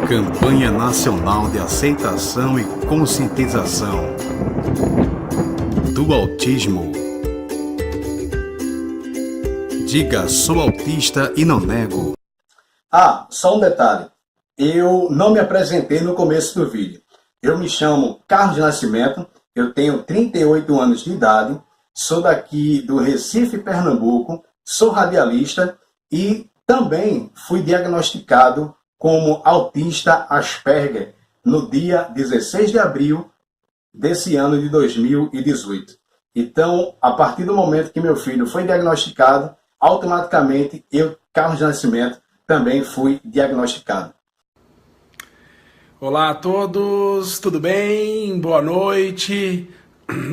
Campanha Nacional de Aceitação e Conscientização do Autismo. Diga, sou autista e não nego. Só um detalhe. Eu não me apresentei no começo do vídeo. Eu me chamo Carlos de Nascimento, eu tenho 38 anos de idade, sou daqui do Recife, Pernambuco, sou radialista e também fui diagnosticado como autista Asperger no dia 16 de abril desse ano de 2018. Então, a partir do momento que meu filho foi diagnosticado, automaticamente eu, Carlos de Nascimento, também fui diagnosticado. Olá a todos, tudo bem? Boa noite.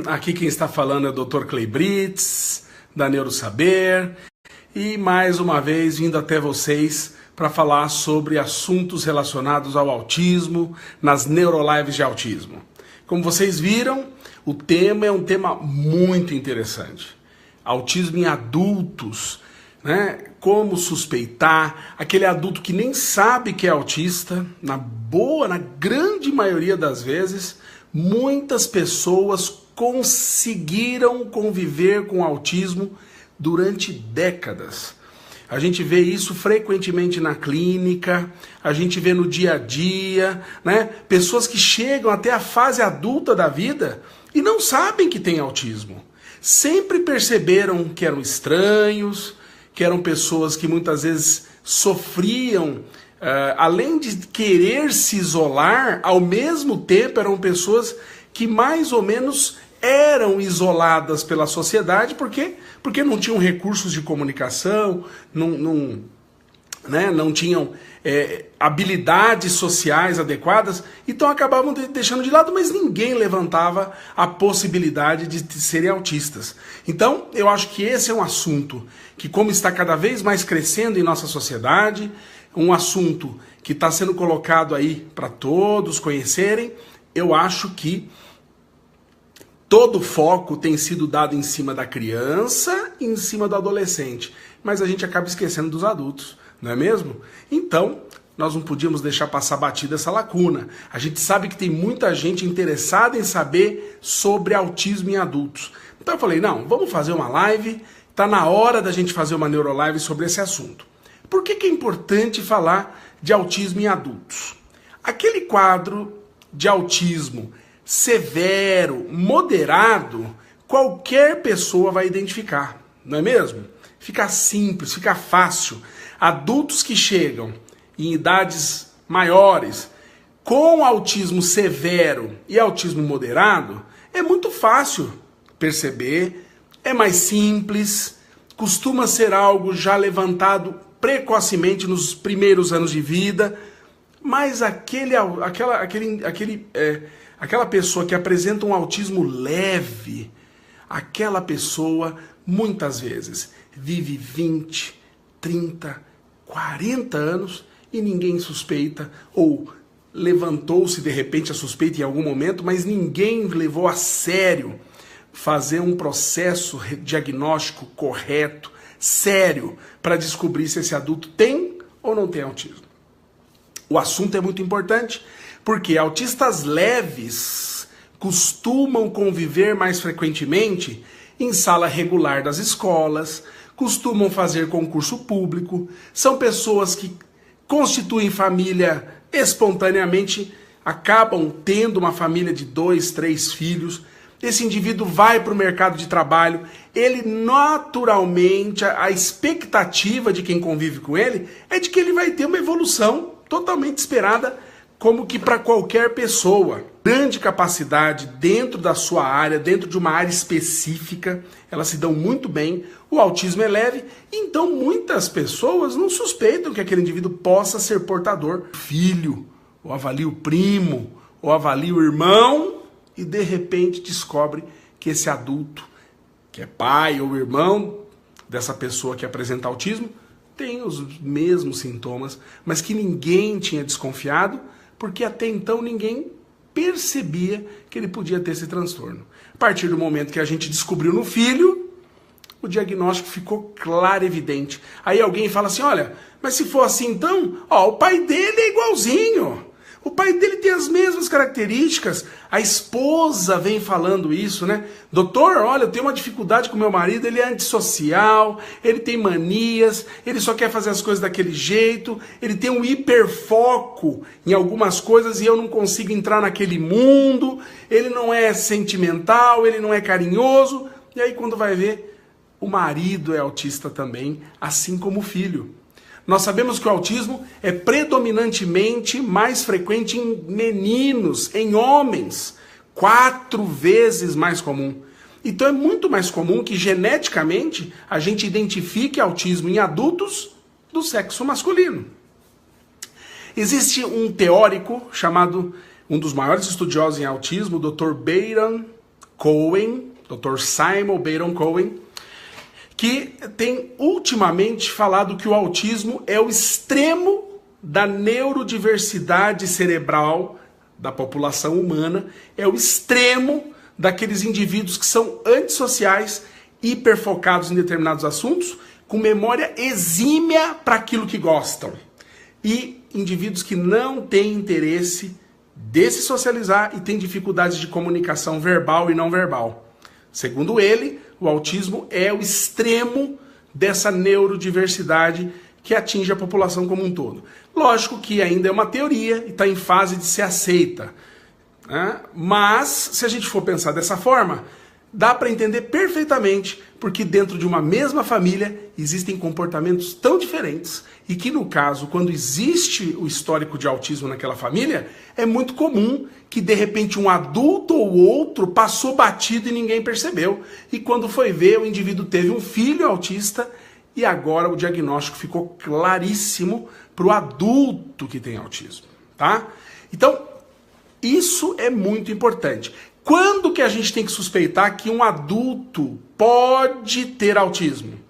Aqui quem está falando é o Dr. Clay Brits, da Neurosaber, e mais uma vez vindo até vocês para falar sobre assuntos relacionados ao autismo nas Neurolives de autismo. Como vocês viram, o tema é um tema muito interessante. Autismo em adultos, né? Como suspeitar, aquele adulto que nem sabe que é autista, na grande maioria das vezes, muitas pessoas conseguiram conviver com autismo durante décadas. A gente vê isso frequentemente na clínica, a gente vê no dia a dia, né? Pessoas que chegam até a fase adulta da vida e não sabem que tem autismo. Sempre perceberam que eram estranhos, que eram pessoas que muitas vezes sofriam, além de querer se isolar, ao mesmo tempo eram pessoas que mais ou menos eram isoladas pela sociedade, porque não tinham recursos de comunicação, não tinham habilidades sociais adequadas, então acabavam deixando de lado, mas ninguém levantava a possibilidade de serem autistas. Então, eu acho que esse é um assunto que, como está cada vez mais crescendo em nossa sociedade, um assunto que está sendo colocado aí para todos conhecerem, eu acho que todo o foco tem sido dado em cima da criança e em cima do adolescente, mas a gente acaba esquecendo dos adultos, não é mesmo? Então, nós não podíamos deixar passar batida essa lacuna. A gente sabe que tem muita gente interessada em saber sobre autismo em adultos. Então eu falei, não, vamos fazer uma live, está na hora da gente fazer uma neurolive sobre esse assunto. Por que é importante falar de autismo em adultos? Aquele quadro de autismo severo, moderado, qualquer pessoa vai identificar, não é mesmo? Fica simples, fica fácil. Adultos que chegam em idades maiores com autismo severo e autismo moderado, é muito fácil perceber, é mais simples, costuma ser algo já levantado precocemente nos primeiros anos de vida, mas aquela pessoa que apresenta um autismo leve, aquela pessoa muitas vezes vive 20, 30, 40 anos e ninguém suspeita, ou levantou-se de repente a suspeita em algum momento, mas ninguém levou a sério fazer um processo diagnóstico correto, sério, para descobrir se esse adulto tem ou não tem autismo. O assunto é muito importante, porque autistas leves costumam conviver mais frequentemente em sala regular das escolas, costumam fazer concurso público, são pessoas que constituem família espontaneamente, acabam tendo uma família de 2, 3 filhos. Esse indivíduo vai para o mercado de trabalho, ele naturalmente, a expectativa de quem convive com ele é de que ele vai ter uma evolução totalmente esperada, como que para qualquer pessoa. Grande capacidade dentro da sua área, dentro de uma área específica, elas se dão muito bem, o autismo é leve, então muitas pessoas não suspeitam que aquele indivíduo possa ser portador. Filho, ou avalia o primo, ou avalia o irmão, e de repente descobre que esse adulto, que é pai ou irmão dessa pessoa que apresenta autismo, tem os mesmos sintomas, mas que ninguém tinha desconfiado, porque até então ninguém percebia que ele podia ter esse transtorno. A partir do momento que a gente descobriu no filho, o diagnóstico ficou claro e evidente. Aí alguém fala assim, olha, mas se for assim então, ó, o pai dele é igualzinho. O pai dele tem as mesmas características. A esposa vem falando isso, né? Doutor, olha, eu tenho uma dificuldade com meu marido, ele é antissocial, ele tem manias, ele só quer fazer as coisas daquele jeito, ele tem um hiperfoco em algumas coisas e eu não consigo entrar naquele mundo, ele não é sentimental, ele não é carinhoso. E aí quando vai ver, o marido é autista também, assim como o filho. Nós sabemos que o autismo é predominantemente mais frequente em meninos, em homens, 4 vezes mais comum. Então é muito mais comum que geneticamente a gente identifique autismo em adultos do sexo masculino. Existe um teórico chamado, um dos maiores estudiosos em autismo, o Dr. Baron Cohen, Dr. Simon Baron Cohen, que tem ultimamente falado que o autismo é o extremo da neurodiversidade cerebral da população humana, é o extremo daqueles indivíduos que são antissociais, hiperfocados em determinados assuntos, com memória exímia para aquilo que gostam, e indivíduos que não têm interesse de se socializar e têm dificuldades de comunicação verbal e não verbal. Segundo ele, o autismo é o extremo dessa neurodiversidade que atinge a população como um todo. Lógico que ainda é uma teoria e está em fase de ser aceita, né? Mas, se a gente for pensar dessa forma, dá para entender perfeitamente porque dentro de uma mesma família existem comportamentos tão diferentes e que, no caso, quando existe o histórico de autismo naquela família, é muito comum que, de repente, um adulto ou outro passou batido e ninguém percebeu. E quando foi ver, o indivíduo teve um filho autista e agora o diagnóstico ficou claríssimo para o adulto que tem autismo, tá? Então, isso é muito importante. Quando que a gente tem que suspeitar que um adulto pode ter autismo?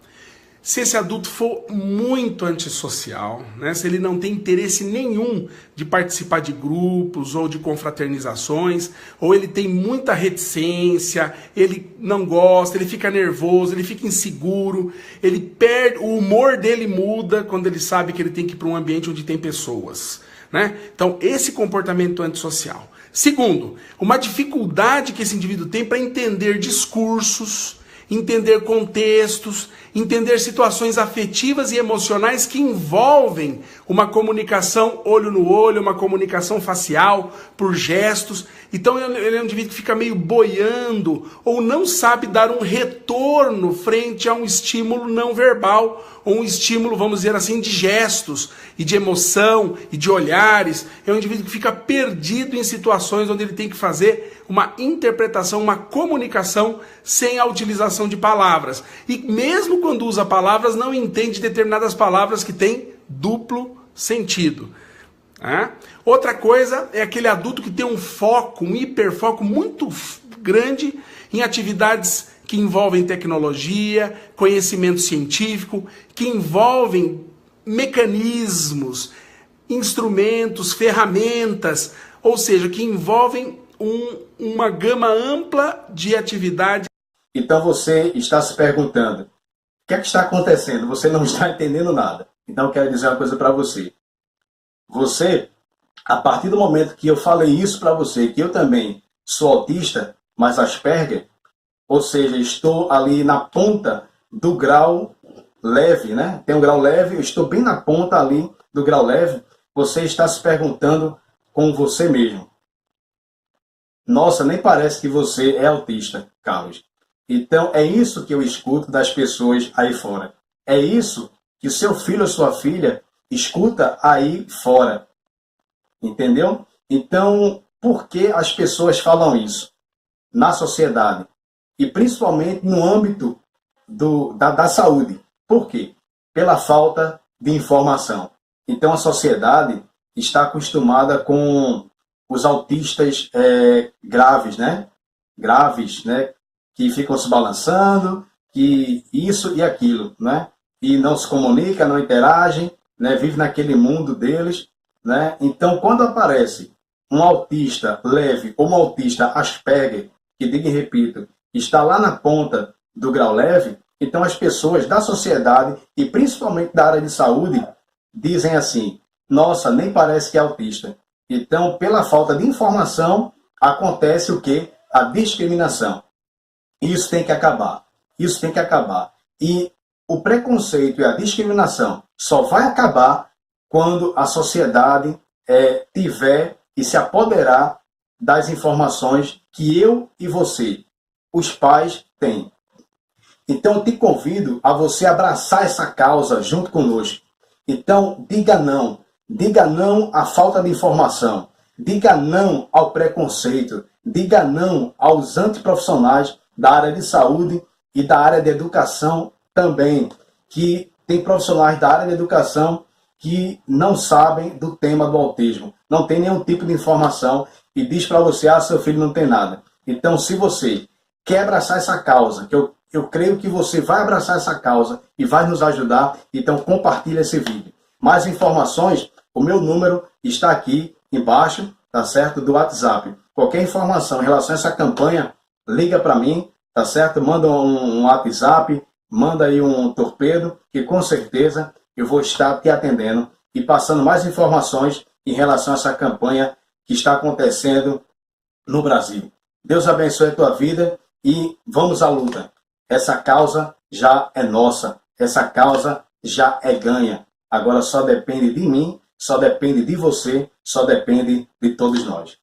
Se esse adulto for muito antissocial, né? Se ele não tem interesse nenhum de participar de grupos ou de confraternizações, ou ele tem muita reticência, ele não gosta, ele fica nervoso, ele fica inseguro, ele perde, o humor dele muda quando ele sabe que ele tem que ir para um ambiente onde tem pessoas, né? Então, esse comportamento antissocial. Segundo, uma dificuldade que esse indivíduo tem para entender discursos, entender contextos, entender situações afetivas e emocionais que envolvem uma comunicação olho no olho, uma comunicação facial, por gestos. Então ele é um indivíduo que fica meio boiando ou não sabe dar um retorno frente a um estímulo não verbal, ou um estímulo, vamos dizer assim, de gestos e de emoção e de olhares. É um indivíduo que fica perdido em situações onde ele tem que fazer uma interpretação, uma comunicação sem a utilização de palavras. E mesmo quando usa palavras, não entende determinadas palavras que têm duplo sentido. Outra coisa é aquele adulto que tem um foco, um hiperfoco muito grande em atividades que envolvem tecnologia, conhecimento científico, que envolvem mecanismos, instrumentos, ferramentas, ou seja, que envolvem uma gama ampla de atividades. Então você está se perguntando, o que é que está acontecendo? Você não está entendendo nada. Então eu quero dizer uma coisa para você. Você, a partir do momento que eu falei isso para você, que eu também sou autista, mas Asperger, ou seja, estou ali na ponta do grau leve, né? Tem um grau leve, eu estou bem na ponta ali do grau leve. Você está se perguntando com você mesmo. Nossa, nem parece que você é autista, Carlos. Então é isso que eu escuto das pessoas aí fora. É isso que o seu filho ou sua filha escuta aí fora. Entendeu? Então, por que as pessoas falam isso na sociedade? E principalmente no âmbito da saúde. Por quê? Pela falta de informação. Então a sociedade está acostumada com os autistas graves, né? Graves, né? Que ficam se balançando, que isso e aquilo, né? E não se comunicam, não interagem, né? Vive naquele mundo deles, né? Então quando aparece um autista leve ou um autista Asperger, que digo e repito, está lá na ponta do grau leve, Então as pessoas da sociedade e principalmente da área de saúde dizem assim: nossa, nem parece que é autista. Então, pela falta de informação, acontece o quê? A discriminação. Isso tem que acabar. Isso tem que acabar. E o preconceito e a discriminação só vai acabar quando a sociedade tiver e se apoderar das informações que eu e você, os pais, têm. Então, eu te convido a você abraçar essa causa junto conosco. Então, diga não à falta de informação, diga não ao preconceito, diga não aos antiprofissionais da área de saúde e da área de educação também, que tem profissionais da área de educação que não sabem do tema do autismo, não tem nenhum tipo de informação e diz para você: seu filho não tem nada. Então, se você quer abraçar essa causa, que eu creio que você vai abraçar essa causa e vai nos ajudar, então compartilhe esse vídeo. Mais informações, o meu número está aqui embaixo, tá certo? Do WhatsApp. Qualquer informação em relação a essa campanha, liga para mim, tá certo? Manda um WhatsApp, manda aí um torpedo, que com certeza eu vou estar te atendendo e passando mais informações em relação a essa campanha que está acontecendo no Brasil. Deus abençoe a tua vida e vamos à luta. Essa causa já é nossa, essa causa já é ganha. Agora só depende de mim, só depende de você, só depende de todos nós.